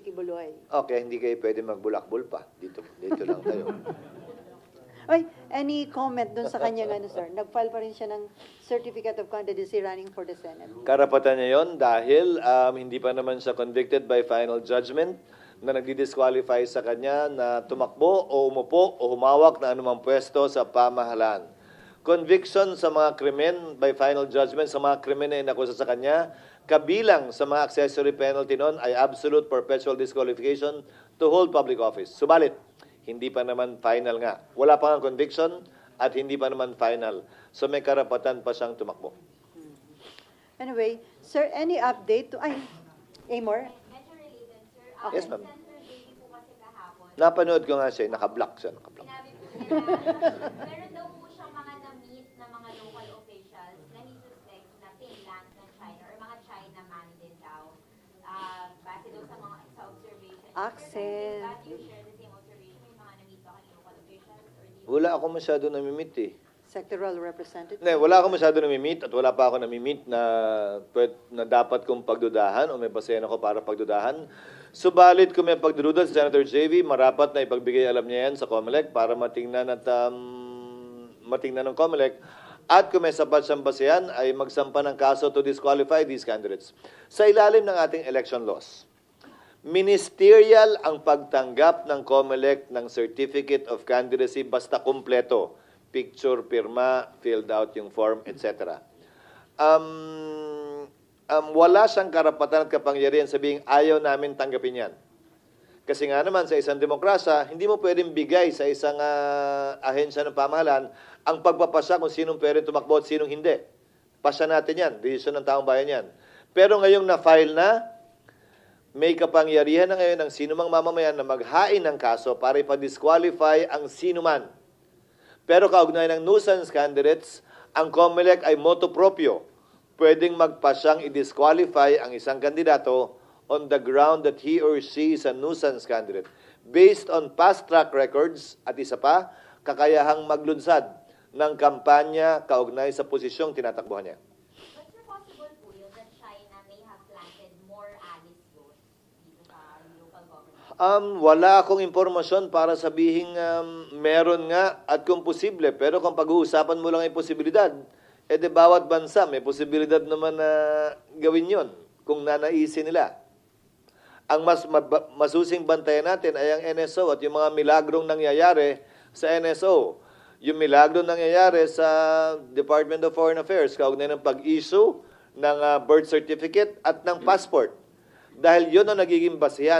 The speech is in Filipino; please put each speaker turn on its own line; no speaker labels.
si Kibuloy.
Okay, hindi kayo pwede magbulakbol pa. Dito lang tayo.
Oy, any comment dun sa kanyang ano, sir? Nag-file pa rin siya ng Certificate of Candidacy running for the Senate.
Karapatan niya yon dahil hindi pa naman siya convicted by final judgment na nagdi-disqualify sa kanya na tumakbo o umupo o humawak na anumang pwesto sa pamahalaan. Conviction sa mga krimen by final judgment sa mga krimen na inakusa sa kanya, kabilang sa mga accessory penalty noon ay absolute perpetual disqualification to hold public office. Subalit, hindi pa naman final nga. Wala pa nga conviction at hindi pa naman final. So may karapatan pa siyang tumakbo.
Anyway, sir, any update to... Ay, Amor?
Medyo related, sir.
Okay.
Yes, ma'am.
Senator Baby po kasi kahapon.
Napanood ko nga siya, naka-block siya. Naka-block.
Sinabi po niya na meron daw po siyang mga na-meet na mga local officials na he suspects na pinland ng China or mga China man din daw. Base daw sa mga sa observation.
Accent.
Do you share the same observation? May mga na-meet ba kayo local officials? Or do you...
Wala ako masyado namimit eh.
Sectoral representative?
Wala ako masyado namimit at wala pa ako namimit na dapat kong pagdudahan o may basehan ako para pagdudahan. Subalit kung may pagdududa si Senator JV, marapat na ipagbigay alam niya yan sa COMELEC para matingnan ng COMELEC. At kung may sapat siyang basehan, ay magsampa ng kaso to disqualify these candidates. Sa ilalim ng ating election laws, ministerial ang pagtanggap ng COMELEC ng Certificate of Candidacy basta kumpleto. Picture, pirma, filled out yung form, etc. Wala siyang karapatan at kapangyarihan sabihing ayaw namin tanggapin yan. Kasi nga naman sa isang demokrasya, hindi mo pwedeng bigay sa isang ahensya ng pamahalaan ang pagpapasya kung sinong pwedeng tumakbo at sinong hindi. Pasya natin yan, desisyon ng taong bayan yan. Pero ngayong na-file na, may kapangyarihan na ngayon ng sinumang mamamayan na maghain ng kaso para ipa-disqualify ang sinuman. Pero kaugnay ng nuisance candidates, ang COMELEC ay motu proprio. Pwedeng magpasyang i-disqualify ang isang kandidato on the ground that he or she is a nuisance candidate. Based on past track records, at isa pa, kakayahang maglunsad ng kampanya kaugnay sa posisyong tinatakbuhan niya.
But sir, possible po yun that China may have planted more Alice votes dito sa local government?
Wala akong impormasyon para sabihin meron nga at kung posible. Pero kung pag-uusapan mo lang ay posibilidad, de bawat bansa may posibilidad naman na gawin yon kung nanaisin nila. Ang masusing bantayan natin ay ang NSO at yung mga milagrong nangyayari sa NSO. Yung milagrong nangyayari sa Department of Foreign Affairs kaugnay ng pag-issue ng birth certificate at ng passport. Dahil yun ang nagiging basihan